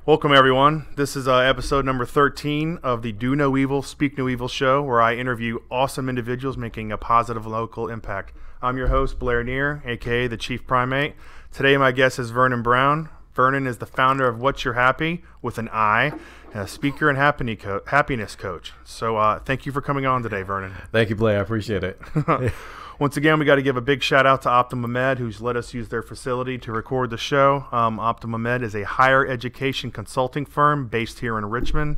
Welcome, everyone. This is episode number 13 of the Do No Evil, Speak No Evil show, where I interview awesome individuals making a positive local impact. I'm your host, Blair Neer, a.k.a. the Chief Primate. Today, my guest is Vernon Brown. Vernon is the founder of What's Your Happy, with an I, and a speaker and happiness coach. So thank you for coming on today, Vernon. Thank you, Blair. I appreciate it. Once again, we got to give a big shout out to Optima Med, who's let us use their facility to record the show. Optima Med is a higher education consulting firm based here in Richmond.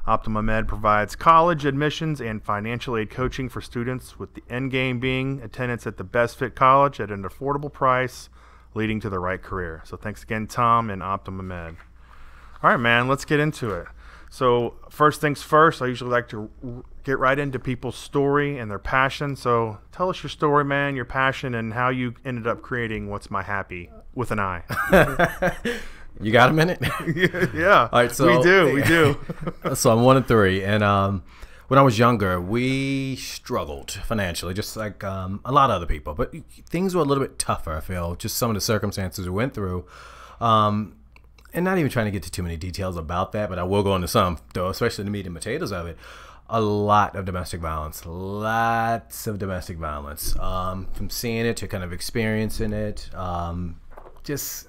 Optima Med provides college admissions and financial aid coaching for students, with the end game being attendance at the best fit college at an affordable price, leading to the right career. So thanks again, Tom and Optima Med. All right, man, let's get into it. So first things first, I usually like to get right into people's story and their passion. So tell us your story, man, your passion, and how you ended up creating What's My Happy, with an I. You got a minute? Yeah. All right, so we do. So I'm 1 of 3, and when I was younger, we struggled financially, just like a lot of other people. But things were a little bit tougher, I feel, just some of the circumstances we went through. And not even trying to get to too many details about that, but I will go into some, though, especially the meat and potatoes of it. A lot of domestic violence, lots of domestic violence, from seeing it to kind of experiencing it, just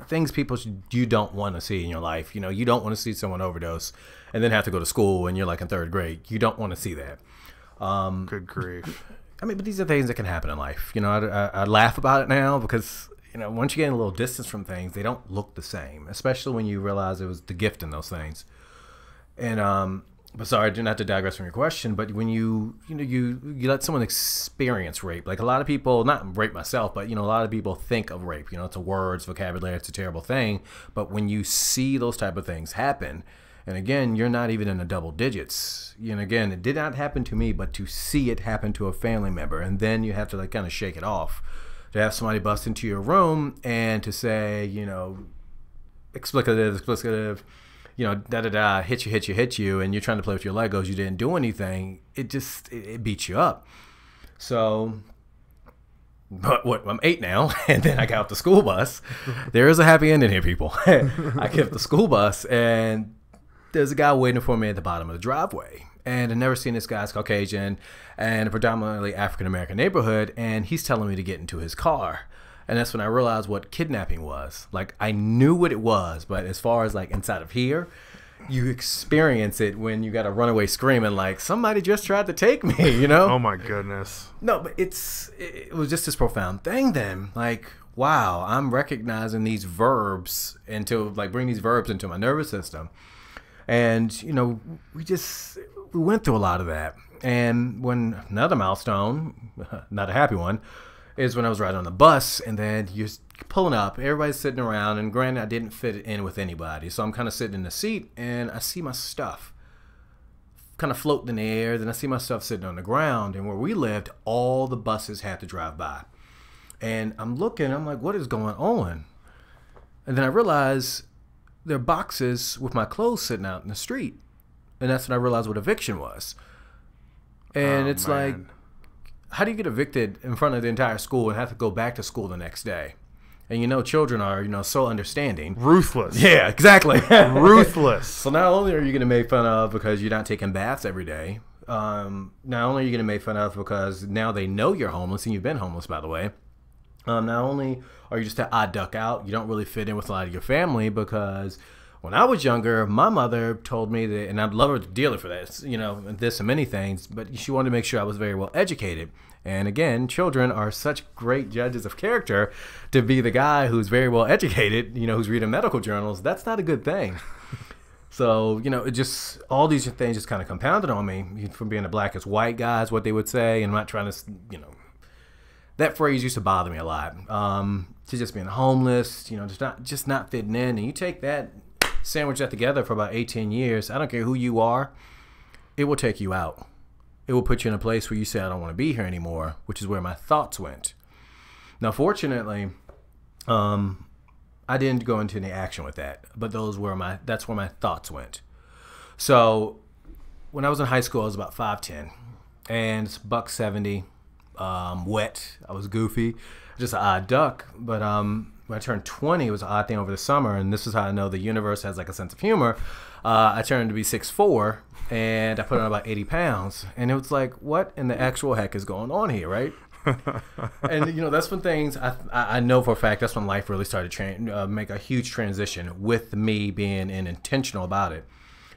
things you don't want to see in your life. You know, you don't want to see someone overdose and then have to go to school and you're like in 3rd grade. You don't want to see that. Good grief. I mean, but these are things that can happen in life. You know, I laugh about it now because, you know, once you get a little distance from things, they don't look the same, especially when you realize it was the gift in those things. And, but sorry, not to digress from your question, but when you let someone experience rape, like a lot of people, not rape myself, but, you know, a lot of people think of rape, you know, it's a words, vocabulary, it's a terrible thing. But when you see those type of things happen, and again, you're not even in the double digits, you know, again, it did not happen to me, but to see it happen to a family member, and then you have to like kind of shake it off. To have somebody bust into your room and to say, you know, explicative, you know, da-da-da, hit you, and you're trying to play with your Legos, you didn't do anything, it beats you up. So, but what, I'm 8 now, and then I got off the school bus. There is a happy ending here, people. I get off the school bus, and there's a guy waiting for me at the bottom of the driveway. And I've never seen this guy's Caucasian and a predominantly African-American neighborhood, and he's telling me to get into his car. And that's when I realized what kidnapping was. Like, I knew what it was, but as far as like inside of here, you experience it when you got a runaway screaming like, somebody just tried to take me, you know? Oh my goodness. No, but it was just this profound thing then. Like, wow, I'm recognizing these verbs bring these verbs into my nervous system. And, you know, we went through a lot of that. And when another milestone, not a happy one, is when I was riding on the bus, and then you're pulling up, everybody's sitting around, and granted, I didn't fit in with anybody. So I'm kind of sitting in the seat, and I see my stuff kind of floating in the air. Then I see my stuff sitting on the ground. And where we lived, all the buses had to drive by. And I'm looking, I'm like, what is going on? And then I realize there are boxes with my clothes sitting out in the street. And that's when I realized what eviction was. And it's like, how do you get evicted in front of the entire school and have to go back to school the next day? And you know, children are, you know, so understanding. Ruthless. Yeah, exactly. Ruthless. So not only are you getting made fun of because you're not taking baths every day, not only are you getting made fun of because now they know you're homeless, and you've been homeless, by the way. Not only are you just an odd duck out, you don't really fit in with a lot of your family, because when I was younger, my mother told me that, and I'd love her dearly for that, you know, this and many things, but she wanted to make sure I was very well educated. And again, children are such great judges of character. To be the guy who's very well educated, you know, who's reading medical journals, that's not a good thing. So, you know, it just, all these things just kind of compounded on me, from being the blackest white guy is what they would say, and I'm not trying to, you know, that phrase used to bother me a lot. To just being homeless, you know, just not fitting in, and you take that, sandwich that together for about 18 years, I don't care who you are, it will take you out. It will put you in a place where you say, I don't want to be here anymore, which is where my thoughts went. Now, fortunately, I didn't go into any action with that, but that's where my thoughts went. So when I was in high school, I was about 5'10", and it's $170, wet. I was goofy, just an odd duck. But when I turned 20, it was an odd thing over the summer, and this is how I know the universe has like a sense of humor. I turned to be 6'4", and I put on about 80 pounds, and it was like, what in the actual heck is going on here, right? And that's when things I know for a fact, that's when life really started to make a huge transition with me being intentional about it.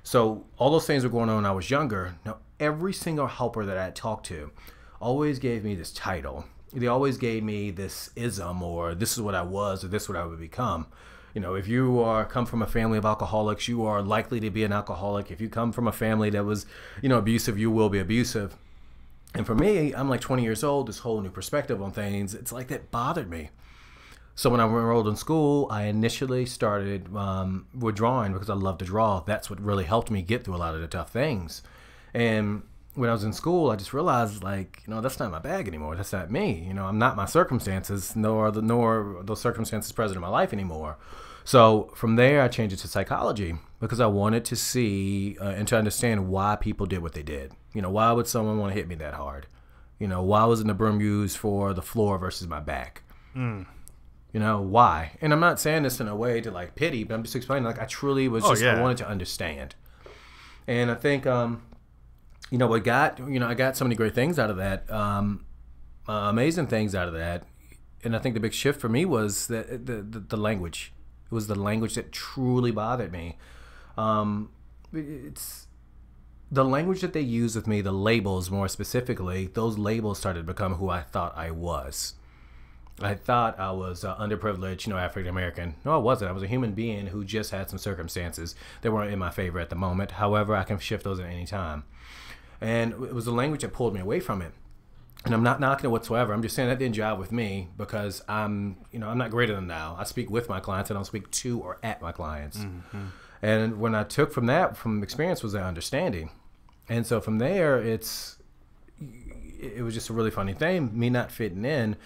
So all those things were going on when I was younger. Now every single helper that I talked to always gave me this title. They always gave me this ism, or this is what I was, or this is what I would become. If you come from a family of alcoholics, you are likely to be an alcoholic. If you come from a family that was abusive, you will be abusive. And for me, I'm like 20 years old, this whole new perspective on things, it's like that bothered me. So when I enrolled in school, I initially started with drawing because I love to draw. That's what really helped me get through a lot of the tough things. And when I was in school, I just realized, that's not my bag anymore. That's not me. I'm not my circumstances, nor those circumstances present in my life anymore. So from there, I changed it to psychology because I wanted to see and to understand why people did what they did. Why would someone want to hit me that hard? Why wasn't the broom used for the floor versus my back? Why? And I'm not saying this in a way to pity, but I'm just explaining I truly was I wanted to understand. And I think I got so many great things out of that, amazing things out of that. And I think the big shift for me was the language. It was the language that truly bothered me. It's the language that they use with me, the labels more specifically, those labels started to become who I thought I was. I thought I was underprivileged, African American. No, I wasn't. I was a human being who just had some circumstances that weren't in my favor at the moment. However, I can shift those at any time. And it was the language that pulled me away from it. And I'm not knocking it whatsoever. I'm just saying that didn't jive with me because I'm not greater than now. I speak with my clients. I don't speak to or at my clients. Mm-hmm. And when I took from experience was that understanding. And so from there, it was just a really funny thing. Me not fitting in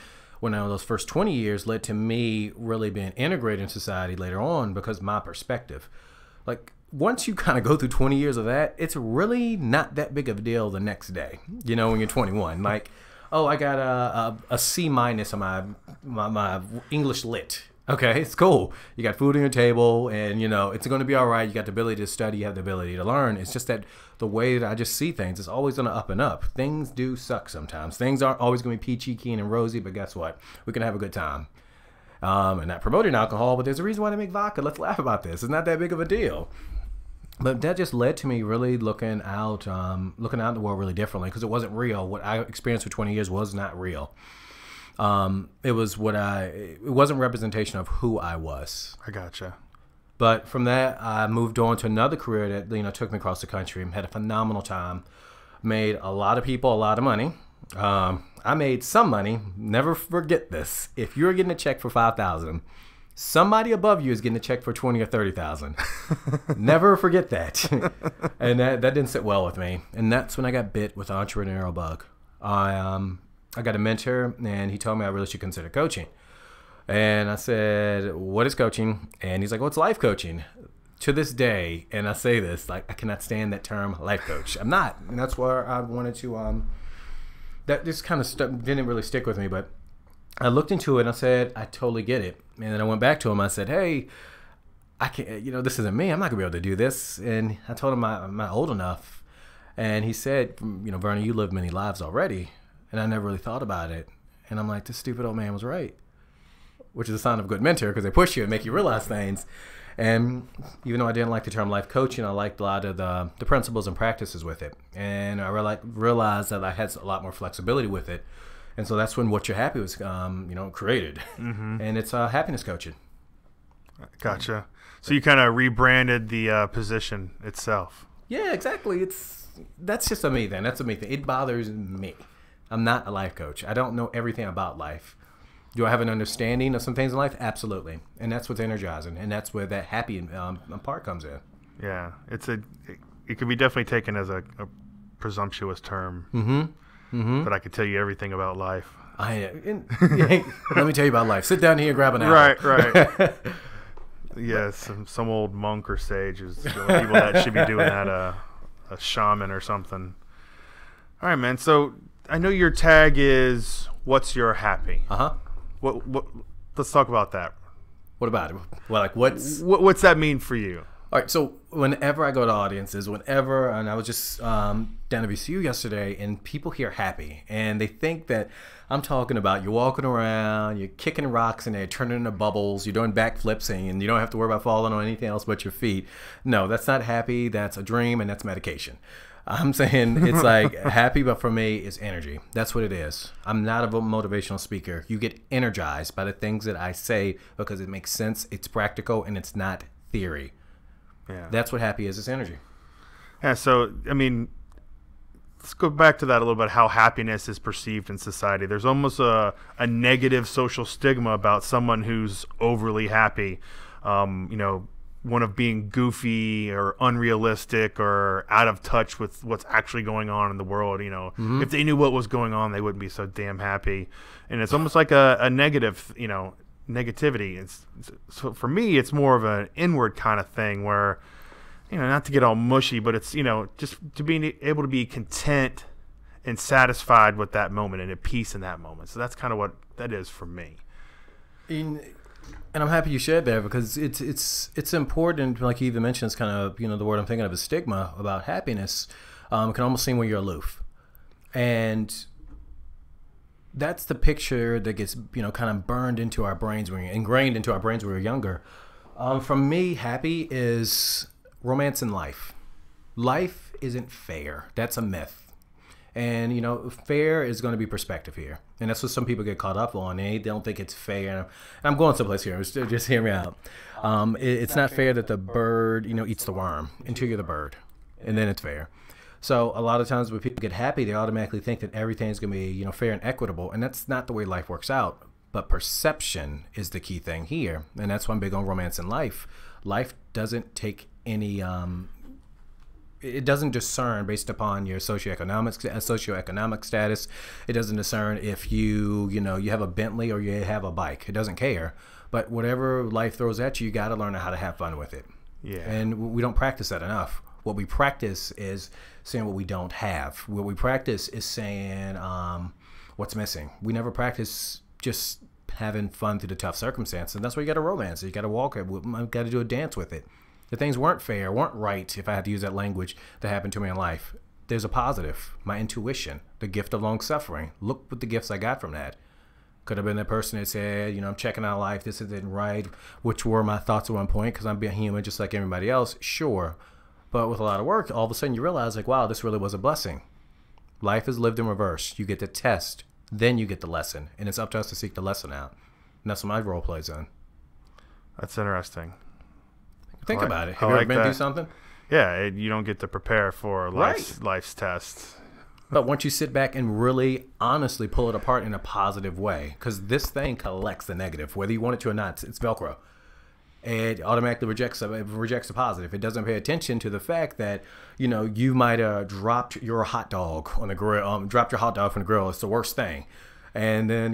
when I was those first 20 years led to me really being integrated in society later on because my perspective. Once you kind of go through 20 years of that, it's really not that big of a deal the next day, when you're 21. I got a C- on my English lit. Okay, it's cool. You got food on your table and, it's going to be all right. You got the ability to study. You have the ability to learn. It's just that the way that I just see things, it's always on the up and up. Things do suck sometimes. Things aren't always going to be peachy keen and rosy, but guess what? We can have a good time. And not promoting alcohol, but there's a reason why they make vodka. Let's laugh about this. It's not that big of a deal. But that just led to me really looking out in the world really differently because it wasn't real. What I experienced for 20 years was not real. It wasn't representation of who I was. I gotcha. But from that, I moved on to another career that took me across the country. Had a phenomenal time. Made a lot of people a lot of money. I made some money. Never forget this. If you're getting a check for $5,000, somebody above you is getting a check for $20,000 or $30,000. Never forget that. And that didn't sit well with me. And that's when I got bit with the entrepreneurial bug. I got a mentor, and he told me I really should consider coaching. And I said, what is coaching? And he's like, well, it's life coaching. To this day, and I say this, I cannot stand that term, life coach. I'm not. And that's where I wanted to, that just kind of didn't really stick with me. But I looked into it, and I said, I totally get it. And then I went back to him. I said, hey, I can't, this isn't me. I'm not going to be able to do this. And I told him I'm not old enough. And he said, Vernon, you lived many lives already. And I never really thought about it. And I'm like, this stupid old man was right. Which is a sign of a good mentor because they push you and make you realize things. And even though I didn't like the term life coaching, I liked a lot of the principles and practices with it. And I realized that I had a lot more flexibility with it. And so that's when What You're Happy was, created. Mm-hmm. And it's happiness coaching. Gotcha. So you kind of rebranded the position itself. Yeah, exactly. That's just a me thing. That's a me thing. It bothers me. I'm not a life coach. I don't know everything about life. Do I have an understanding of some things in life? Absolutely. And that's what's energizing. And that's where that happy part comes in. Yeah. It could be definitely taken as a presumptuous term. Mm-hmm. Mm-hmm. But I could tell you everything about life. Let me tell you about life. Sit down here and grab an apple. Right. Yes, some old monk or sage is the only people that should be doing that, a shaman or something. All right, man. So I know your tag is "What's Your Happy." Uh-huh. What? Let's talk about that. What about it? Well, like What's that mean for you? All right, so whenever I go to audiences, and I was just down at VCU yesterday, and people hear happy, and they think that I'm talking about you're walking around, you're kicking rocks, and they're turning into bubbles, you're doing backflips, and you don't have to worry about falling on anything else but your feet. No, that's not happy. That's a dream, and that's medication. I'm saying it's like happy, but for me, it's energy. That's what it is. I'm not a motivational speaker. You get energized by the things that I say because it makes sense, it's practical, and it's not theory. Yeah. That's what happy is. It's energy. Yeah. So, I mean, let's go back to that a little bit, how happiness is perceived in society. There's almost a negative social stigma about someone who's overly happy, one of being goofy or unrealistic or out of touch with what's actually going on in the world. If they knew what was going on, they wouldn't be so damn happy. And it's almost like a negative, negativity. So for me, it's more of an inward kind of thing where, not to get all mushy, but it's, just to be able to be content and satisfied with that moment and at peace in that moment. So that's kind of what that is for me. And I'm happy you shared that because it's important. Like you even mentioned, it's kind of, the word I'm thinking of is stigma about happiness. It can almost seem when you're aloof. And that's the picture that gets, kind of burned into our brains, ingrained into our brains when we were younger. For me, happy is romance in life. Life isn't fair. That's a myth. And, fair is going to be perspective here. And that's what some people get caught up on. They don't think it's fair. And I'm going someplace here. Just hear me out. It's not fair that the bird, eats the worm until you're the bird. And then it's fair. So a lot of times when people get happy, they automatically think that everything's going to be, fair and equitable. And that's not the way life works out. But perception is the key thing here. And that's why I'm big on romance in life. Life doesn't take any... it doesn't discern based upon your socioeconomic status. It doesn't discern if you have a Bentley or you have a bike. It doesn't care. But whatever life throws at you, you got to learn how to have fun with it. Yeah. And we don't practice that enough. What we practice is saying what we don't have. What we practice is saying what's missing. We never practice just having fun through the tough circumstances. And that's why you got to romance it. You got to walk it. You got to do a dance with it. The things weren't fair, weren't right, if I had to use that language, that happened to me in life. There's a positive. My intuition, the gift of long suffering. Look what the gifts I got from that. Could have been that person that said, I'm checking out life, this isn't right, which were my thoughts at one point, because I'm being human just like everybody else. Sure. But with a lot of work, all of a sudden you realize, like, wow, this really was a blessing. Life is lived in reverse. You get the test, then you get the lesson. And it's up to us to seek the lesson out. And that's what my role plays in. That's interesting. Think about it. Have you ever been through something? Yeah, you don't get to prepare for life's tests. But once you sit back and really honestly pull it apart in a positive way, because this thing collects the negative, whether you want it to or not, it's Velcro. It automatically rejects the positive. It doesn't pay attention to the fact that, you might have dropped your hot dog on the grill, dropped your hot dog from the grill. It's the worst thing. And then,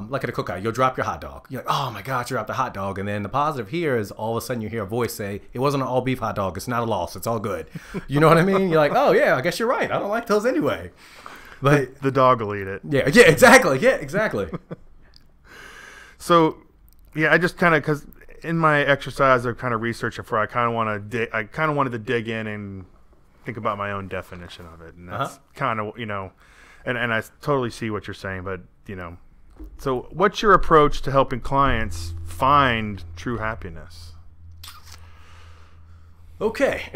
like at a cookout, you'll drop your hot dog. You're like, oh my God, you dropped a hot dog. And then the positive here is all of a sudden you hear a voice say, it wasn't an all beef hot dog. It's not a loss. It's all good. You know what I mean? You're like, oh yeah, I guess you're right. I don't like those anyway. But the dog will eat it. Yeah, exactly. Yeah, exactly. So, yeah, I just kind of, because in my exercise of kind of researching for, I kind of wanted to dig in and think about my own definition of it. And that's kind of, and I totally see what you're saying, but, so what's your approach to helping clients find true happiness? Okay.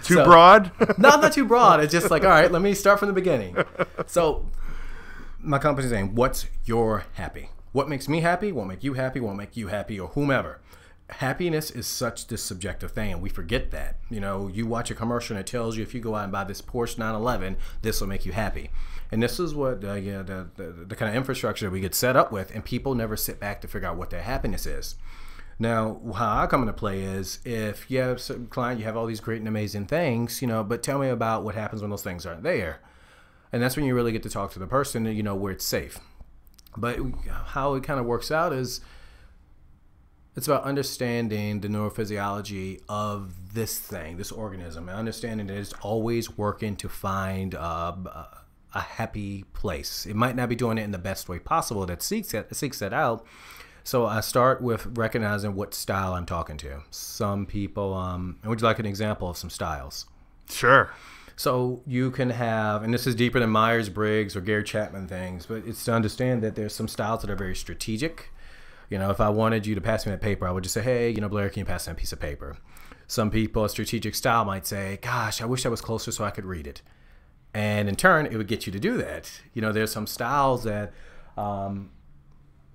Too broad? No, not too broad. It's just like, all right, let me start from the beginning. So my company's saying, what's your happy? What makes me happy? Won't make you happy? Won't make you happy, or whomever. Happiness is such this subjective thing, and we forget that. You watch a commercial and it tells you if you go out and buy this Porsche 911, this will make you happy. And this is what the kind of infrastructure that we get set up with, and people never sit back to figure out what their happiness is. Now, how I come into play is if you have a certain client, you have all these great and amazing things, but tell me about what happens when those things aren't there. And that's when you really get to talk to the person, where it's safe. But how it kind of works out is it's about understanding the neurophysiology of this thing, this organism, and understanding that it's always working to find a happy place. It might not be doing it in the best way possible that seeks that out. So I start with recognizing what style I'm talking to. Some people, and would you like an example of some styles? Sure. So you can have, and this is deeper than Myers-Briggs or Gary Chapman things, but it's to understand that there's some styles that are very strategic. You know, if I wanted you to pass me that paper, I would just say, hey, you know, Blair, can you pass me a piece of paper? Some people, a strategic style might say, gosh, I wish I was closer so I could read it. And in turn, it would get you to do that. You know, there's some styles that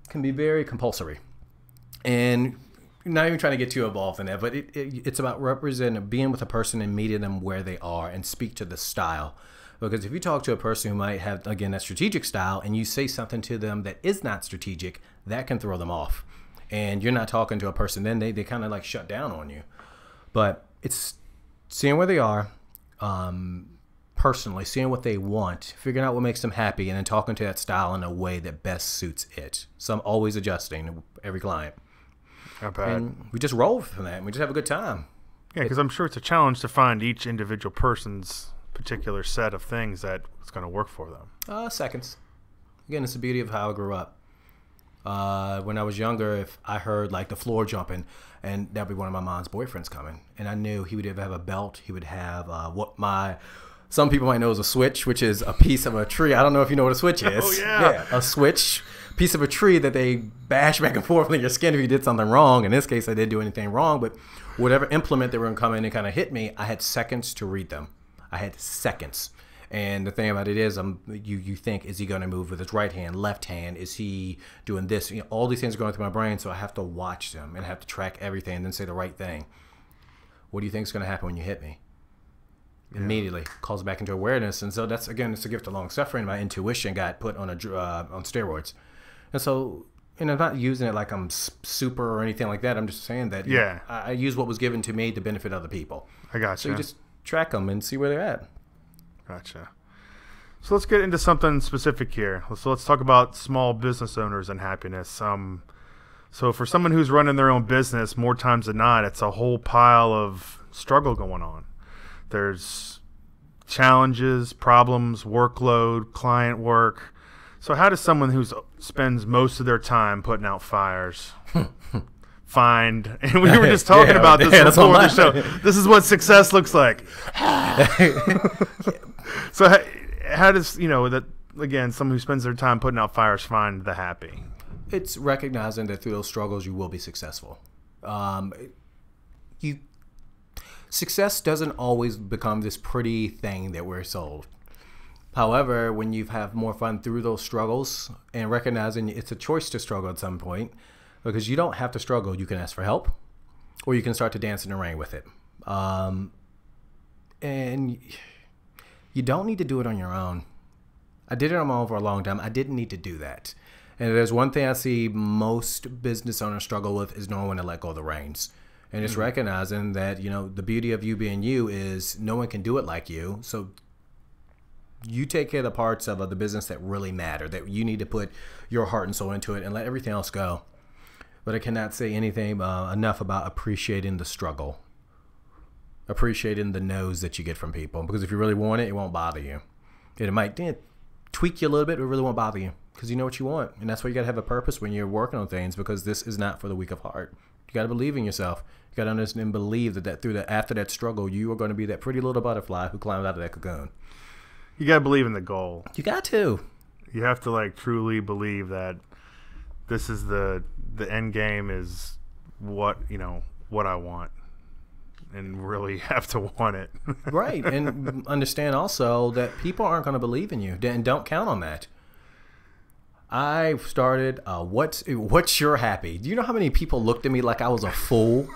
can be very compulsory. And not even trying to get too involved in that, but it's about representing, being with a person and meeting them where they are and speak to the style. Because if you talk to a person who might have, again, that strategic style and you say something to them that is not strategic, that can throw them off. And you're not talking to a person, then they kind of like shut down on you. But it's seeing where they are, personally, seeing what they want, figuring out what makes them happy, and then talking to that style in a way that best suits it. So I'm always adjusting every client. Not bad. And we just roll from that, and we just have a good time. Yeah, because I'm sure it's a challenge to find each individual person's particular set of things that is going to work for them. Seconds. Again, it's the beauty of how I grew up. When I was younger, if I heard like the floor jumping, and that'd be one of my mom's boyfriends coming, and I knew he would either have a belt, he would have some people might know as a switch, which is a piece of a tree. I don't know if you know what a switch is. Oh, yeah. A switch, piece of a tree that they bash back and forth on your skin if you did something wrong. In this case, I didn't do anything wrong, but whatever implement they were going to come in and kind of hit me, I had seconds to read them. I had seconds. And the thing about it is, you think, is he going to move with his right hand, left hand? Is he doing this? You know, all these things are going through my brain, so I have to watch them and have to track everything and then say the right thing. What do you think is going to happen when you hit me? Immediately calls back into awareness. And so that's, again, it's a gift of long suffering. My intuition got put on on steroids. And so, and I'm not using it like I'm super or anything like that. I'm just saying that I use what was given to me to benefit other people. I gotcha. So you just track them and see where they're at. Gotcha. So let's get into something specific here. So let's talk about small business owners and happiness. So for someone who's running their own business, more times than not, it's a whole pile of struggle going on. There's challenges, problems, workload, client work. So how does someone who spends most of their time putting out fires find, and we were just talking about this before the show, this is what success looks like. So how does, that, again, someone who spends their time putting out fires find the happy? It's recognizing that through those struggles, you will be successful. Success doesn't always become this pretty thing that we're sold. However, when you have more fun through those struggles and recognizing it's a choice to struggle at some point, because you don't have to struggle. You can ask for help, or you can start to dance in the rain with it. And you don't need to do it on your own. I did it on my own for a long time. I didn't need to do that. And there's one thing I see most business owners struggle with is knowing when to let go of the reins. And it's recognizing that, the beauty of you being you is no one can do it like you. So you take care of the parts of the business that really matter, that you need to put your heart and soul into it, and let everything else go. But I cannot say anything enough about appreciating the struggle, appreciating the no's that you get from people. Because if you really want it, it won't bother you. It might tweak you a little bit, but it really won't bother you because you know what you want. And that's why you got to have a purpose when you're working on things, because this is not for the weak of heart. You got to believe in yourself. You got to understand and believe that after that struggle, you are going to be that pretty little butterfly who climbed out of that cocoon. You got to believe in the goal. You got to. You have to truly believe that this is the end game is what I want, and really have to want it. Right. And understand also that people aren't going to believe in you, and don't count on that. I started, what's your happy? Do you know how many people looked at me like I was a fool?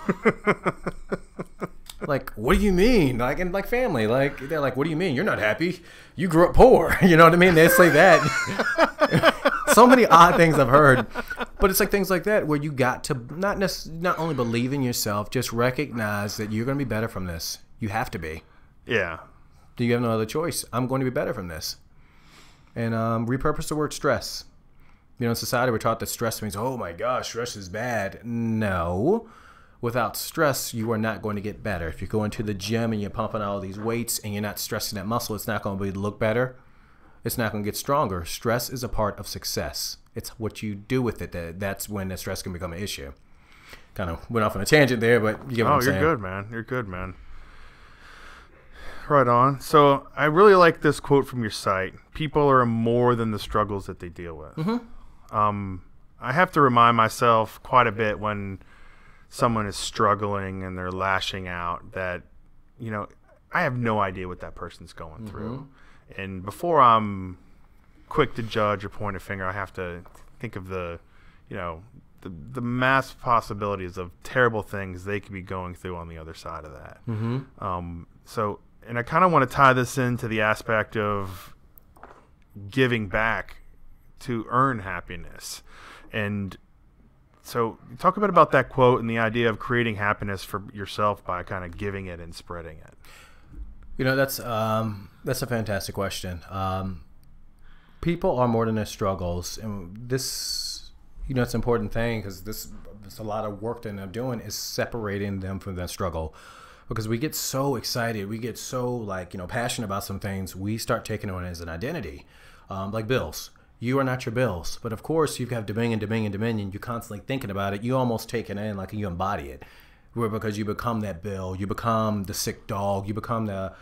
Like, what do you mean? Like family, they're like, what do you mean? You're not happy. You grew up poor. You know what I mean? They say that. So many odd things I've heard, but it's like things like that where you got to not only believe in yourself, just recognize that you're going to be better from this. You have to be. Yeah. Do you have no other choice? I'm going to be better from this. And repurpose the word stress. In society, we're taught that stress means, oh my gosh, stress is bad. No. Without stress, you are not going to get better. If you're going to the gym and you're pumping all these weights and you're not stressing that muscle, it's not going to look better. It's not going to get stronger. Stress is a part of success. It's what you do with it. That's when the stress can become an issue. Kind of went off on a tangent there, but you get what I'm saying. You're good, man. You're good, man. Right on. So I really like this quote from your site. People are more than the struggles that they deal with. Mm-hmm. I have to remind myself quite a bit when someone is struggling and they're lashing out that, you know, I have no idea what that person's going through. And before I'm quick to judge or point a finger, I have to think of the mass possibilities of terrible things they could be going through on the other side of that. And I kind of want to tie this into the aspect of giving back to earn happiness. And so talk a bit about that quote and the idea of creating happiness for yourself by kind of giving it and spreading it. You know, that's a fantastic question. People are more than their struggles, and this, you know, it's an important thing because there's a lot of work that I'm doing is separating them from that struggle, because we get so excited, we get so passionate about some things, we start taking on it as an identity, like bills. You are not your bills, but of course you have Dominion. You're constantly thinking about it. You almost take it in like you embody it, because you become that bill. You become the sick dog. You become the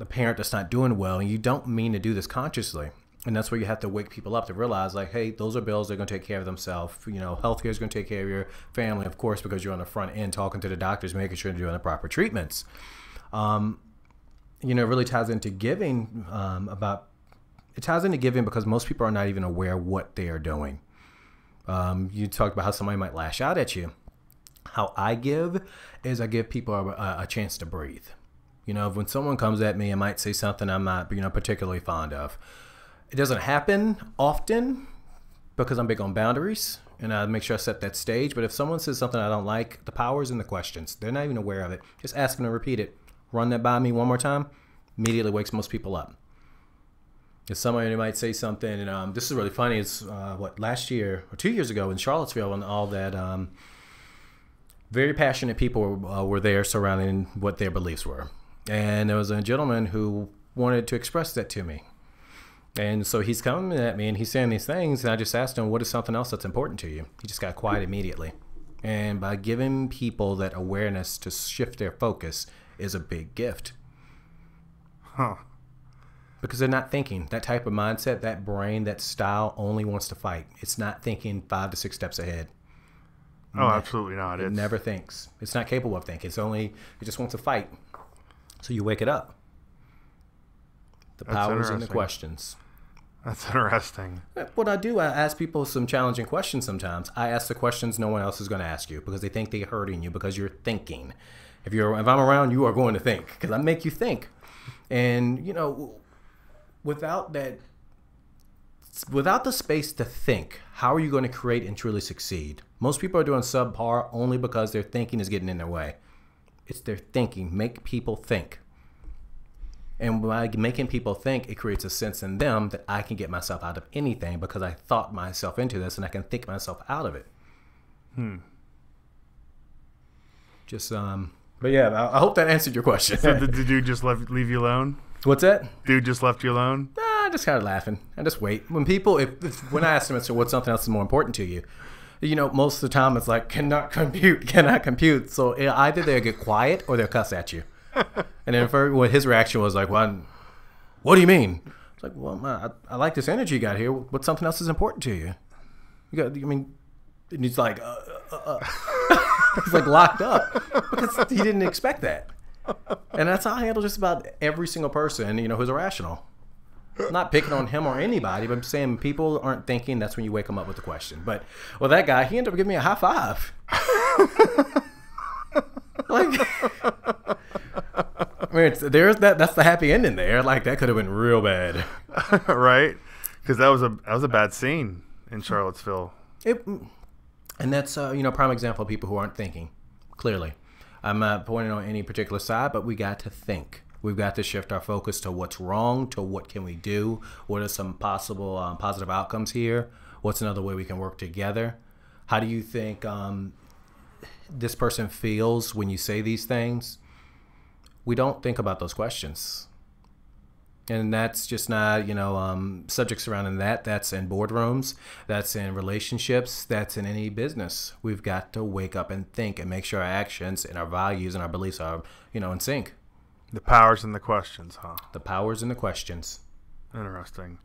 parent that's not doing well, and you don't mean to do this consciously. And that's where you have to wake people up to realize, like, hey, those are bills. They're going to take care of themselves. You know, healthcare is going to take care of your family, of course, because you're on the front end talking to the doctors, making sure they're doing the proper treatments. It really ties into giving. It ties into giving because most people are not even aware what they are doing. You talked about how somebody might lash out at you. How I give is I give people a chance to breathe. You know, when someone comes at me and might say something I'm not, particularly fond of, it doesn't happen often because I'm big on boundaries and I make sure I set that stage. But if someone says something I don't like, the power's in the questions. They're not even aware of it. Just ask them to repeat it. Run that by me one more time. Immediately wakes most people up. If somebody might say something, and this is really funny. It's last year or 2 years ago in Charlottesville, and all that. Very passionate people were there surrounding what their beliefs were. And there was a gentleman who wanted to express that to me. And so he's coming at me and he's saying these things. And I just asked him, what is something else that's important to you? He just got quiet immediately. And by giving people that awareness to shift their focus is a big gift. Because they're not thinking. That type of mindset, that brain, that style only wants to fight. It's not thinking 5 to 6 steps ahead. Oh, absolutely not. It never thinks. It's not capable of thinking. It just wants to fight. So you wake it up. The power's in the questions. That's interesting. What I do, I ask people some challenging questions sometimes. I ask the questions no one else is going to ask you because they think they're hurting you because you're thinking. If I'm around, you are going to think because I make you think. And, without the space to think, how are you going to create and truly succeed? Most people are doing subpar only because their thinking is getting in their way. It's their thinking. Make people think. And by making people think, it creates a sense in them that I can get myself out of anything because I thought myself into this and I can think myself out of it. But yeah, I hope that answered your question. So the dude just leave you alone? What's that? Dude just left you alone? I just kind of laughing. I just wait. When people, when I ask them, so what's something else is more important to you? Most of the time it's like, cannot compute. So either they'll get quiet or they'll cuss at you. And then his reaction was like, well, what do you mean? It's like, well, I like this energy you got here. What's something else is important to you? And he's like, he's like locked up because he didn't expect that. And that's how I handle just about every single person, who's irrational. I'm not picking on him or anybody, but I'm saying people aren't thinking. That's when you wake them up with the question. But, that guy, he ended up giving me a high five. That's the happy ending there. Like, that could have been real bad. Right? Because that was a bad scene in Charlottesville. And that's, prime example of people who aren't thinking, clearly. I'm not pointing on any particular side, but we got to think. We've got to shift our focus to what's wrong, to what can we do, what are some possible positive outcomes here, what's another way we can work together, how do you think this person feels when you say these things? We don't think about those questions. And that's just not, subjects surrounding that. That's in boardrooms. That's in relationships. That's in any business. We've got to wake up and think and make sure our actions and our values and our beliefs are, in sync. The powers and the questions, huh? The powers and the questions. Interesting.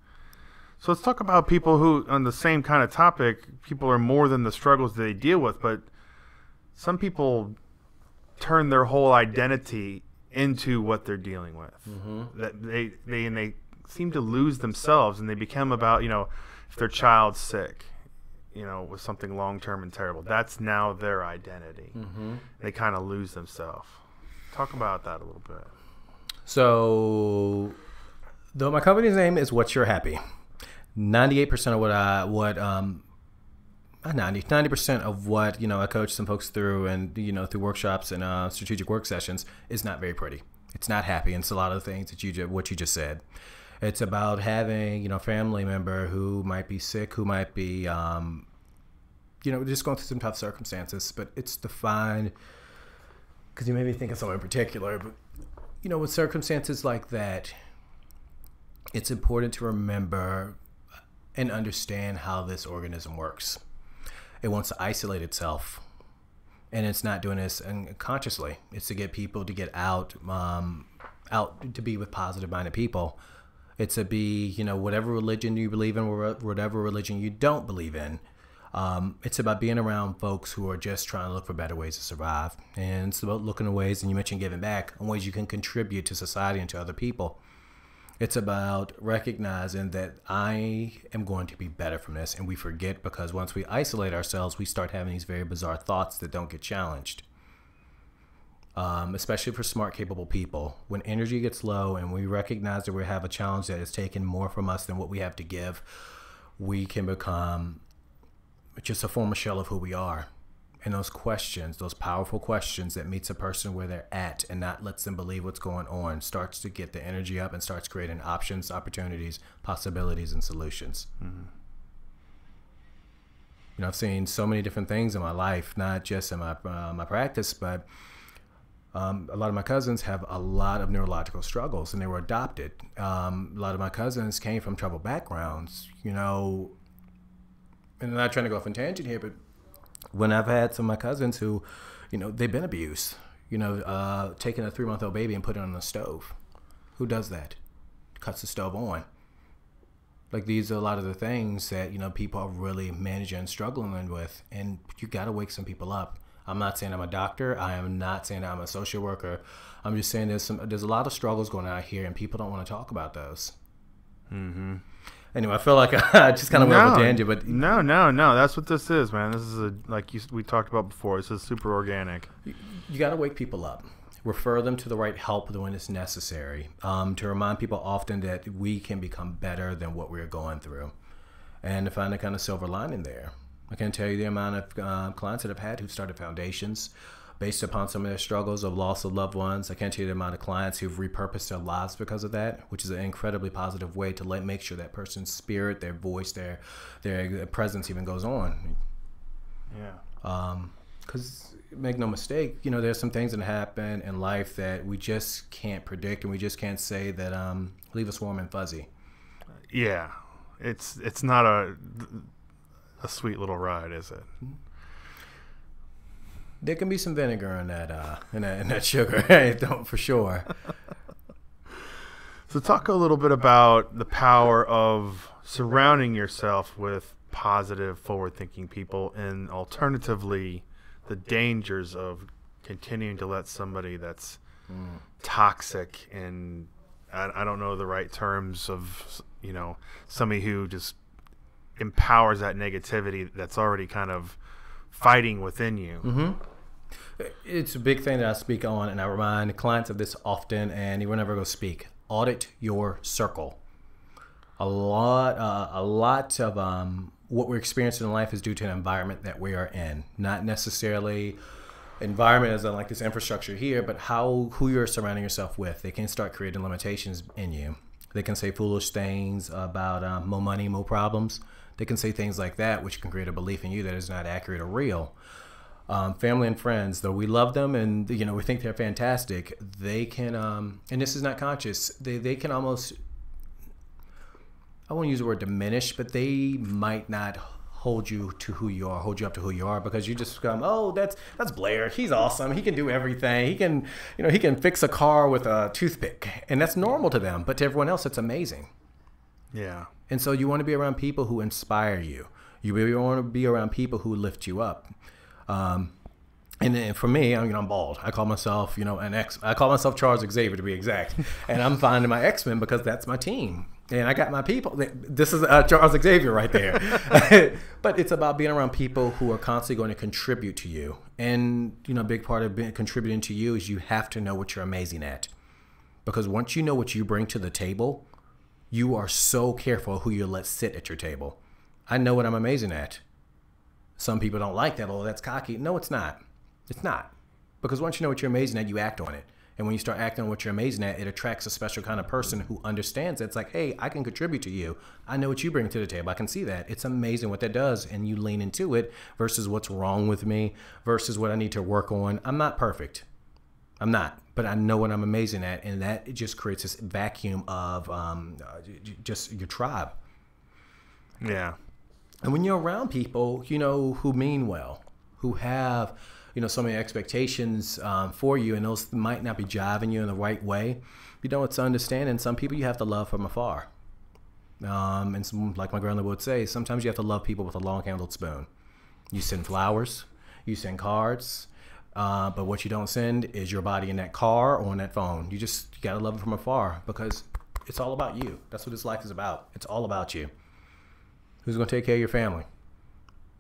So let's talk about people who, on the same kind of topic, people are more than the struggles they deal with, but some people turn their whole identity into what they're dealing with. That they seem to lose themselves, and they become about, if their child's sick, with something long-term and terrible, that's now their identity. They kind of lose themselves. Talk about that a little bit. So, though my company's name is What's Your Happy, 98% of 90% of what I coach some folks through, and through workshops and strategic work sessions, is not very pretty. It's not happy, and it's a lot of the things that what you just said. It's about having a family member who might be sick, who might be just going through some tough circumstances. But it's defined, because you made me think of someone in particular. But with circumstances like that, it's important to remember and understand how this organism works. It wants to isolate itself, and it's not doing this unconsciously. It's to get people to get out to be with positive-minded people. It's to be, whatever religion you believe in, whatever religion you don't believe in. It's about being around folks who are just trying to look for better ways to survive. And it's about looking at ways, and you mentioned giving back, and ways you can contribute to society and to other people. It's about recognizing that I am going to be better from this, and we forget, because once we isolate ourselves, we start having these very bizarre thoughts that don't get challenged. Especially for smart, capable people. When energy gets low and we recognize that we have a challenge that is taking more from us than what we have to give, we can become just a former shell of who we are. And those questions, those powerful questions that meets a person where they're at and not lets them believe what's going on, starts to get the energy up and starts creating options, opportunities, possibilities, and solutions. I've seen so many different things in my life, not just in my practice, but a lot of my cousins have a lot of neurological struggles, and they were adopted. A lot of my cousins came from troubled backgrounds, and I'm not trying to go off on tangent here, but when I've had some of my cousins who, they've been abused, taking a 3-month-old baby and putting it on the stove. Who does that? Cuts the stove on. Like, these are a lot of the things that, people are really managing and struggling with, and you got to wake some people up. I'm not saying I'm a doctor. I am not saying I'm a social worker. I'm just saying there's a lot of struggles going on out here, and people don't want to talk about those. Anyway, I feel like I just kind of went off a tangent, but no. That's what this is, man. This is we talked about before. This is super organic. You got to wake people up, refer them to the right help when it's necessary. To remind people often that we can become better than what we're going through, and to find a kind of silver lining there. I can tell you the amount of clients that I've had who've started foundations based upon some of their struggles of loss of loved ones. I can't tell you the amount of clients who've repurposed their lives because of that, which is an incredibly positive way to make sure that person's spirit, their voice, their presence even goes on. Yeah. Because make no mistake, there's some things that happen in life that we just can't predict, and we just can't say that leave us warm and fuzzy. Yeah. It's not a sweet little ride, is it? There can be some vinegar in that sugar, don't, for sure. So talk a little bit about the power of surrounding yourself with positive, forward-thinking people, and alternatively, the dangers of continuing to let somebody that's toxic and I don't know the right terms of, somebody who just empowers that negativity that's already kind of fighting within you. It's a big thing that I speak on, and I remind clients of this often, and even whenever I go speak. Audit your circle. A lot of what we're experiencing in life is due to an environment that we are in, not necessarily environment as in like this infrastructure here, but who you're surrounding yourself with. They can start creating limitations in you. They can say foolish things about more money, more problems. They can say things like that, which can create a belief in you that is not accurate or real. Family and friends, though we love them and we think they're fantastic, they can, and this is not conscious, they can almost I won't use the word diminish, but they might not hold you up to who you are, because you just come, oh, that's Blair. He's awesome. He can do everything. He can fix a car with a toothpick, and that's normal to them. But to everyone else, it's amazing. Yeah. And so you want to be around people who inspire you. You really want to be around people who lift you up. And then for me, I'm bald. I call myself, I call myself Charles Xavier, to be exact. And I'm finding my X-Men because that's my team. And I got my people. This is Charles Xavier right there. But it's about being around people who are constantly going to contribute to you. And, a big part of contributing to you is you have to know what you're amazing at. Because once you know what you bring to the table, you are so careful who you let sit at your table. I know what I'm amazing at. Some people don't like that. Oh, that's cocky. No, it's not. It's not. Because once you know what you're amazing at, you act on it. And when you start acting on what you're amazing at, it attracts a special kind of person who understands it. It's like, hey, I can contribute to you. I know what you bring to the table. I can see that. It's amazing what that does. And you lean into it versus what's wrong with me versus what I need to work on. I'm not perfect. I'm not. But I know what I'm amazing at. And that it just creates this vacuum of just your tribe. Yeah. And when you're around people, who mean well, who have so many expectations for you, and those might not be jiving you in the right way. It's understanding some people you have to love from afar. And some, like my grandmother would say, sometimes you have to love people with a long-handled spoon. You send flowers, you send cards, but what you don't send is your body in that car or on that phone. You got to love them from afar because it's all about you. That's what this life is about. It's all about you. Who's going to take care of your family?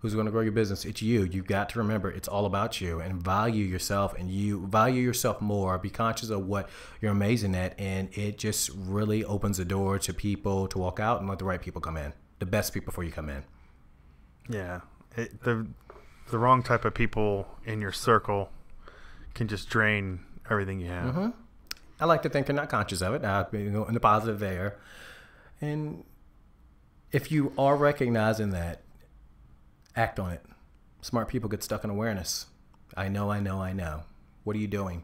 Who's going to grow your business? It's you. You've got to remember it's all about you and value yourself, and you value yourself more. Be conscious of what you're amazing at, and it just really opens the door to people to walk out and let the right people come in, the best people before you come in. Yeah. The wrong type of people in your circle can just drain everything you have. Mm-hmm. I like to think they're not conscious of it. In the positive there. And if you are recognizing that, act on it. Smart people get stuck in awareness. I know. What are you doing?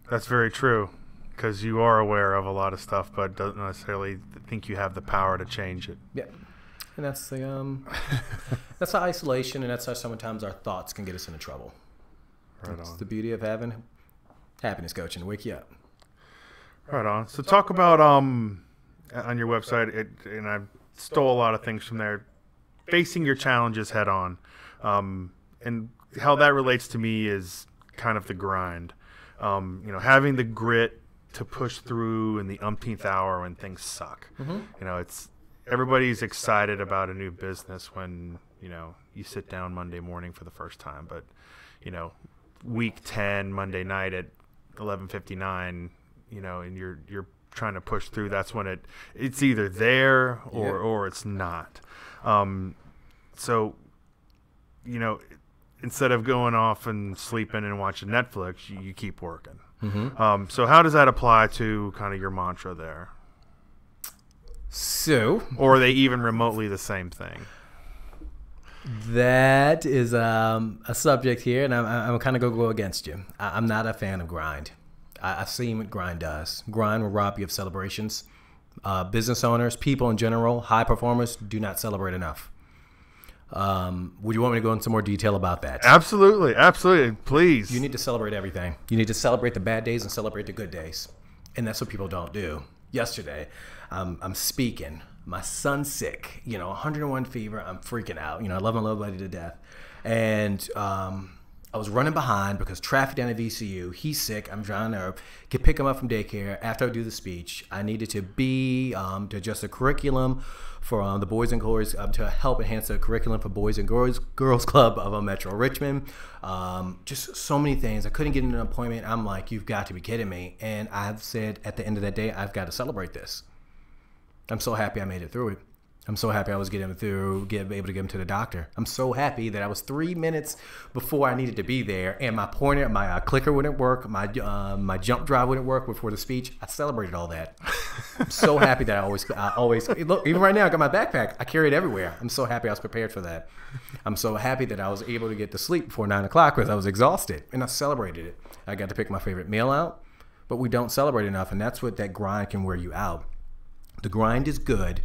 That's very true, because you are aware of a lot of stuff, but doesn't necessarily think you have the power to change it. Yeah. And that's the that's the isolation, and that's how sometimes our thoughts can get us into trouble. Right That's on. the beauty of having happiness coaching, wake you up. Right on. So talk about on your website, and I stole a lot of things from there, facing your challenges head on, and how that relates to me is kind of the grind. Having the grit to push through in the umpteenth hour when things suck. Mm-hmm. It's everybody's excited about a new business when you sit down Monday morning for the first time, but week 10 Monday night at 11:59, and you're trying to push through. That's when it's either there or it's not. So instead of going off and sleeping and watching Netflix, you keep working. Mm-hmm. So how does that apply to kind of your mantra there? So, or are they even remotely the same thing? That is a subject here, and I'm kind of going to go against you. I'm not a fan of grind. I've seen what grind does. Grind will rob you of celebrations. Business owners, people in general, high performers do not celebrate enough. Would you want me to go into some more detail about that? Absolutely. Please. You need to celebrate everything. You need to celebrate the bad days and celebrate the good days. And that's what people don't do. Yesterday, I'm speaking. My son's sick, 101 fever. I'm freaking out. I love my little buddy to death. And I was running behind because traffic down at VCU. He's sick. I'm trying to pick him up from daycare. After I do the speech, I needed to be to adjust the curriculum for the Boys and Girls to help enhance the curriculum for Boys and Girls Club of Metro Richmond. Just so many things. I couldn't get an appointment. I'm like, you've got to be kidding me. And I've said at the end of that day, I've got to celebrate this. I'm so happy I made it through it. I'm so happy I was able to get him to the doctor. I'm so happy that I was 3 minutes before I needed to be there, and my pointer, my clicker wouldn't work, my jump drive wouldn't work before the speech. I celebrated all that. I'm so happy that I always look. Even right now, I got my backpack. I carry it everywhere. I'm so happy I was prepared for that. I'm so happy that I was able to get to sleep before 9 o'clock because I was exhausted, and I celebrated it. I got to pick my favorite meal out, but we don't celebrate enough, and that's what that grind can wear you out. The grind is good.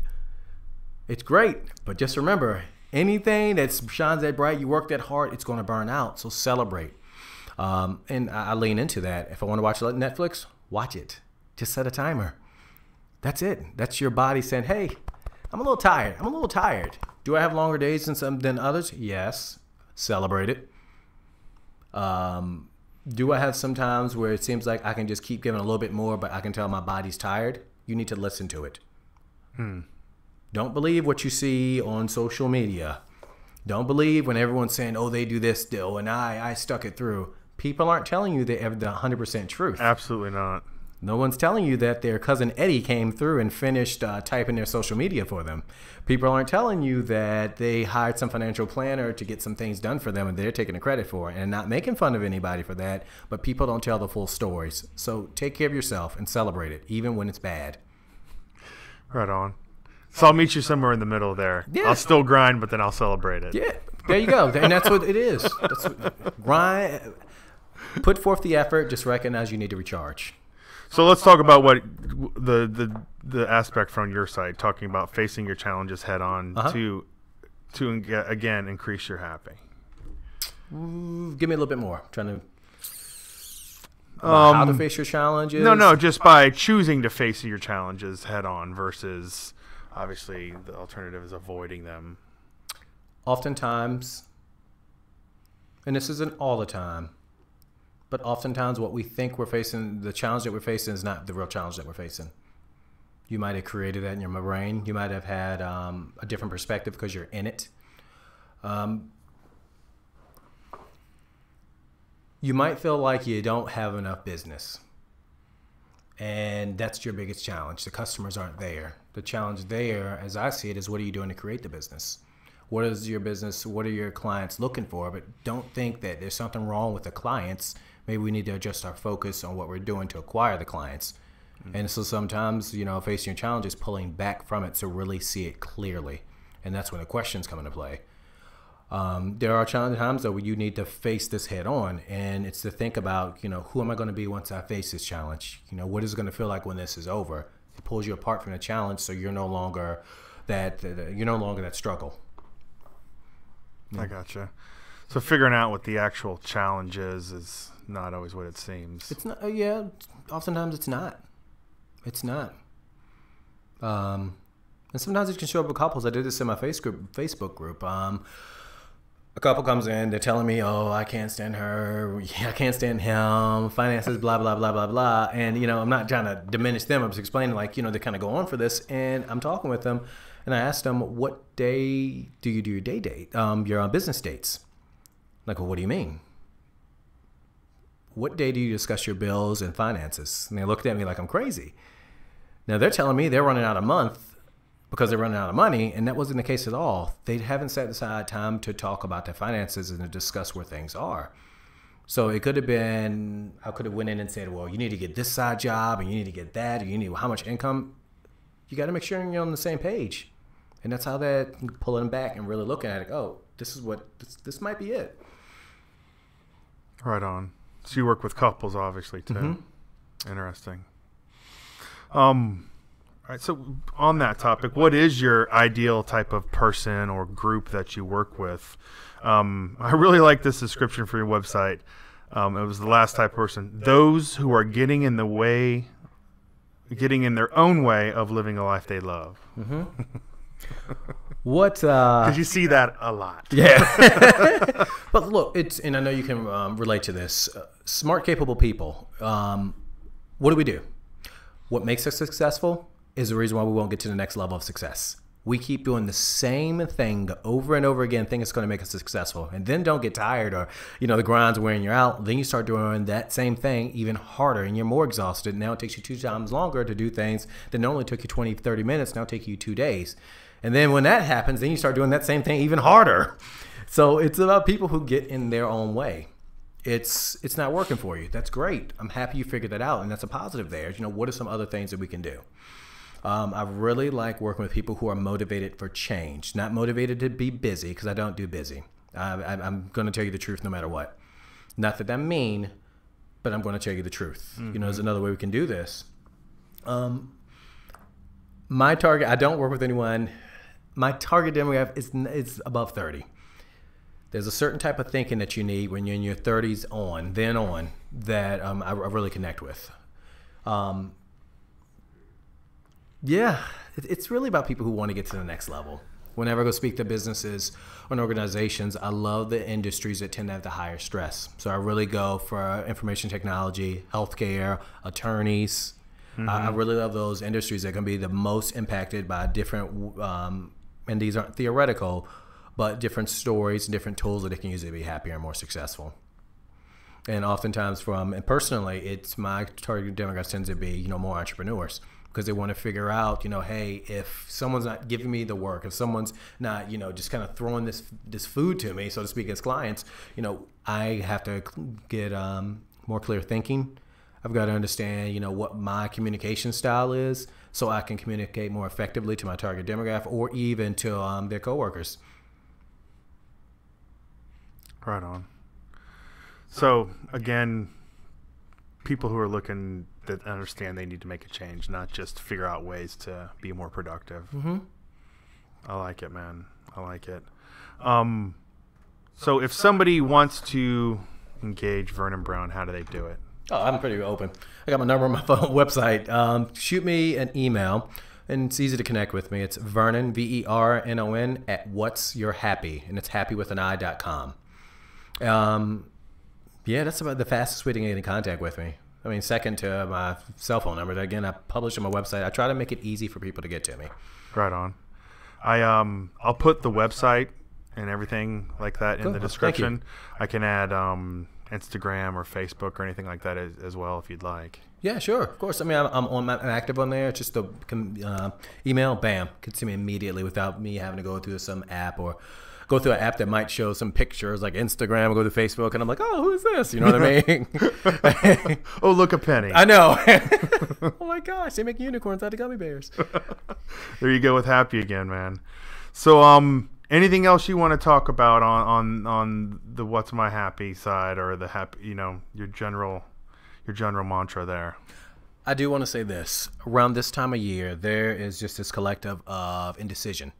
It's great, but just remember, anything that shines that bright, you work that hard, it's going to burn out. So celebrate. And I lean into that. If I want to watch Netflix, watch it. Just set a timer. That's it. That's your body saying, hey, I'm a little tired. I'm a little tired. Do I have longer days than others? Yes. Celebrate it. Do I have some times where it seems like I can just keep giving a little bit more, but I can tell my body's tired? You need to listen to it. Don't believe what you see on social media. Don't believe when everyone's saying, oh, they do this still, and I stuck it through. People aren't telling you they have the 100% truth. Absolutely not. No one's telling you that their cousin Eddie came through and finished typing their social media for them. People aren't telling you that they hired some financial planner to get some things done for them and they're taking the credit for it, and not making fun of anybody for that, but people don't tell the full stories. So take care of yourself and celebrate it, even when it's bad. Right on. So I'll meet you somewhere in the middle there. Yeah. I'll still grind, but then I'll celebrate it. Yeah, there you go. And that's what it is. Grind. Put forth the effort. Just recognize you need to recharge. So let's talk about what the aspect from your side, talking about facing your challenges head on to again increase your happy. Give me a little bit more. I'm trying to how to face your challenges. No, just by choosing to face your challenges head on versus obviously the alternative is avoiding them. Oftentimes, and this isn't all the time, but oftentimes what we think we're facing, the challenge that we're facing is not the real challenge that we're facing. You might have created that in your brain. You might have had a different perspective because you're in it. You might feel like you don't have enough business. And that's your biggest challenge. The customers aren't there. The challenge there, as I see it, is what are you doing to create the business? What is your business? What are your clients looking for? But don't think that there's something wrong with the clients. Maybe we need to adjust our focus on what we're doing to acquire the clients. And so sometimes, facing your challenge is pulling back from it to really see it clearly. And that's when the questions come into play. There are times though where you need to face this head on, and it's to think about, who am I going to be once I face this challenge? What is it going to feel like when this is over? It pulls you apart from the challenge, so you're no longer that struggle. I gotcha. So figuring out what the actual challenge is not always what it seems. It's not. Yeah, oftentimes it's not. It's not. And sometimes it can show up with couples. I did this in my Facebook group. A couple comes in, they're telling me, oh, I can't stand her, I can't stand him, finances, blah, blah, blah, blah, blah. And, I'm not trying to diminish them. I'm just explaining, they kind of go on for this. And I'm talking with them, and I asked them, what day do you do your date? Your business dates. Well, what do you mean? What day do you discuss your bills and finances? And they looked at me like I'm crazy. Now, they're telling me they're running out a month because they're running out of money, and that wasn't the case at all. They haven't set aside time to talk about their finances and to discuss where things are. So it could have been, I could have went in and said, well, you need to get this side job, and you need to get that, and you need how much income. You got to make sure you're on the same page. And that's how that pulling back and really looking at it, oh, this might be it. Right on. So you work with couples, obviously, too. Mm-hmm. Interesting. All right, so on that topic, what is your ideal type of person or group that you work with? I really like this description for your website. It was the last type of person. Those who are getting in their own way of living a life they love. Mm-hmm. What? Because you see that a lot. Yeah. But look, and I know you can relate to this. Smart, capable people. What do? What makes us successful is the reason why we won't get to the next level of success. We keep doing the same thing over and over again, think it's going to make us successful. And then don't get tired or, the grind's wearing you out. Then you start doing that same thing even harder and you're more exhausted. Now it takes you 2 times longer to do things that normally took you 20, 30 minutes. Now take you 2 days. And then when that happens, then you start doing that same thing even harder. So it's about people who get in their own way. It's not working for you. That's great. I'm happy you figured that out. And that's a positive there. What are some other things that we can do? I really like working with people who are motivated for change, not motivated to be busy, because I don't do busy. I'm going to tell you the truth no matter what. Not that I'm mean, but I'm going to tell you the truth. Mm-hmm. There's another way we can do this. My target, I don't work with anyone. My target demographic is above 30. There's a certain type of thinking that you need when you're in your 30s that I really connect with. Yeah, it's really about people who want to get to the next level. Whenever I go speak to businesses and organizations, I love the industries that tend to have the higher stress. So I really go for information technology, healthcare, attorneys. I really love those industries that can be the most impacted by different, and these aren't theoretical, but different stories and different tools that they can use to be happier and more successful. And oftentimes and personally, it's my target demographic tends to be, more entrepreneurs, because they want to figure out, hey, if someone's not giving me the work, if someone's not, just kind of throwing this food to me, so to speak, as clients, I have to get more clear thinking. I've got to understand, what my communication style is, so I can communicate more effectively to my target demographic or even to their coworkers. Right on. So again, people who are looking that understand they need to make a change, not just figure out ways to be more productive. Mm-hmm. I like it, man. I like it. So if somebody wants to engage Vernon Brown, how do they do it? Oh, I'm pretty open. I got my number on my phone website. Shoot me an email, and it's easy to connect with me. It's Vernon, VERNON, at whatsyourhappy, and it's happy with an I.com. Yeah, that's about the fastest way to get in contact with me. I mean, second to my cell phone number. Again, I publish on my website. I try to make it easy for people to get to me. Right on. I'll put the website and everything like that in the description. I can add Instagram or Facebook or anything like that as well if you'd like. Yeah, sure. Of course. I mean, I'm active on there. It's just the email, bam, can see me immediately without me having to go through some app or go through an app that might show some pictures like Instagram or go to Facebook, and I'm like, oh, who is this? You know what I mean? Oh, look, a penny. I know. Oh my gosh, they make unicorns out of gummy bears. There you go with happy again, man. So, anything else you want to talk about on the what's my happy side, or the happy, your general mantra there? I do want to say this. Around this time of year, there is just this collective of indecision.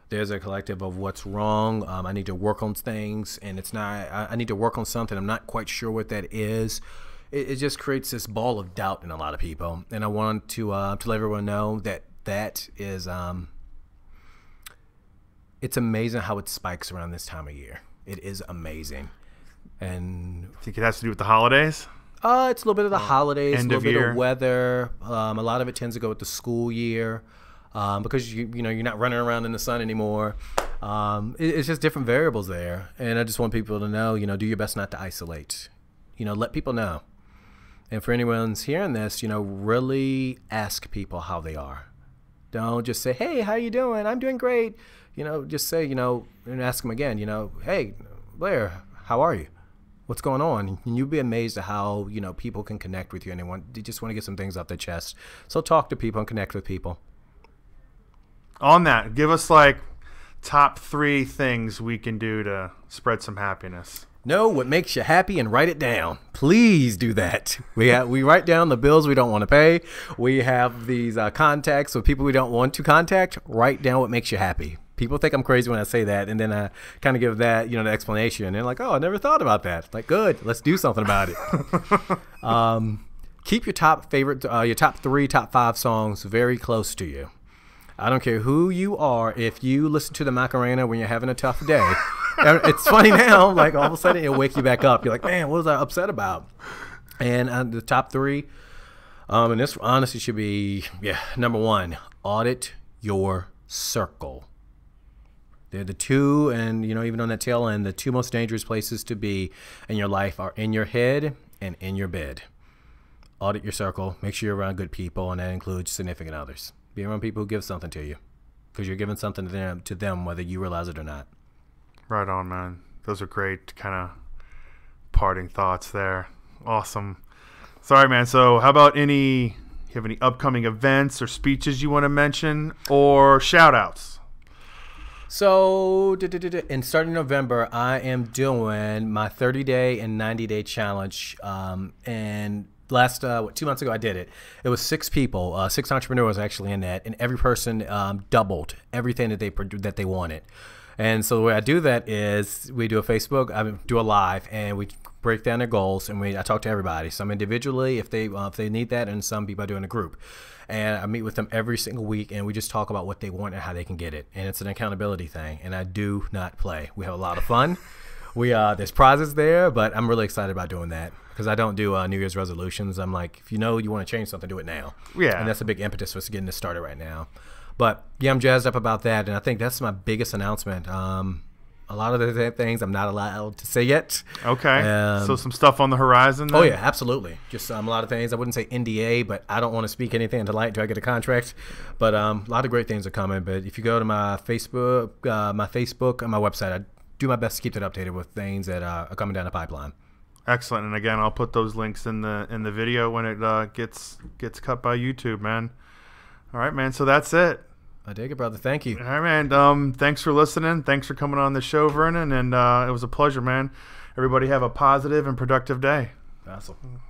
There's a collective of what's wrong. I need to work on things, and it's not. I need to work on something. I'm not quite sure what that is. It just creates this ball of doubt in a lot of people, and I want to let everyone know that is. It's amazing how it spikes around this time of year. It is amazing, and I think it has to do with the holidays. It's a little bit of the holidays, a little bit year. of weather. A lot of it tends to go with the school year. Because you're not running around in the sun anymore. It's just different variables there, and I just want people to know, do your best not to isolate. Let people know. And for anyone who's hearing this, really ask people how they are. Don't just say, "Hey, how you doing? I'm doing great." Just say, and ask them again. "Hey, Blair, how are you? What's going on?" And you'll be amazed at how people can connect with you, and they just want to get some things off their chest. So talk to people and connect with people. On that, give us top 3 things we can do to spread some happiness. Know what makes you happy and write it down. Please do that. We write down the bills we don't want to pay. We have these contacts with people we don't want to contact. Write down what makes you happy. People think I'm crazy when I say that, and then I kind of give that, the explanation. And they're like, "Oh, I never thought about that." Like, good, let's do something about it. Keep your top 3, top 5 songs very close to you. I don't care who you are. If you listen to the Macarena when you're having a tough day, it's funny now. Like all of a sudden, it'll wake you back up. You're like, "Man, what was I upset about?" And the top 3, and this honestly should be number 1. Audit your circle. They're the 2, and even on that tail end, the 2 most dangerous places to be in your life are in your head and in your bed. Audit your circle. Make sure you're around good people, and that includes significant others. Be around people who give something to you, because you're giving something to them whether you realize it or not. Right on, man. Those are great kind of parting thoughts there. Awesome. Sorry, man. So how about you have any upcoming events or speeches you want to mention, or shout outs? So in starting November, I am doing my 30-day and 90-day challenge. And last 2 months ago I did it. It was 6 people, 6 entrepreneurs actually in that, and every person doubled everything that they wanted. And so the way I do that is we do a Facebook, I do a live, and we break down their goals, and I talk to everybody, some individually if they need that, and some people I do in a group. And I meet with them every single week, and we just talk about what they want and how they can get it. And it's an accountability thing, and I do not play. We have a lot of fun. There's prizes there, but I'm really excited about doing that because I don't do New Year's resolutions. I'm like, if you know you want to change something, do it now. Yeah. And that's a big impetus for us getting this started right now. But yeah, I'm jazzed up about that, and I think that's my biggest announcement. A lot of the things I'm not allowed to say yet. Okay. So some stuff on the horizon then? Oh, yeah, absolutely. Just a lot of things. I wouldn't say NDA, but I don't want to speak anything until I get a contract. But a lot of great things are coming. But if you go to my Facebook and my website, I do my best to keep it updated with things that are coming down the pipeline. Excellent. And again, I'll put those links in the video when it gets cut by YouTube, man. All right, man. So that's it. I dig it, brother. Thank you. All right, man. Thanks for listening. Thanks for coming on the show, Vernon. And it was a pleasure, man. Everybody have a positive and productive day. Awesome.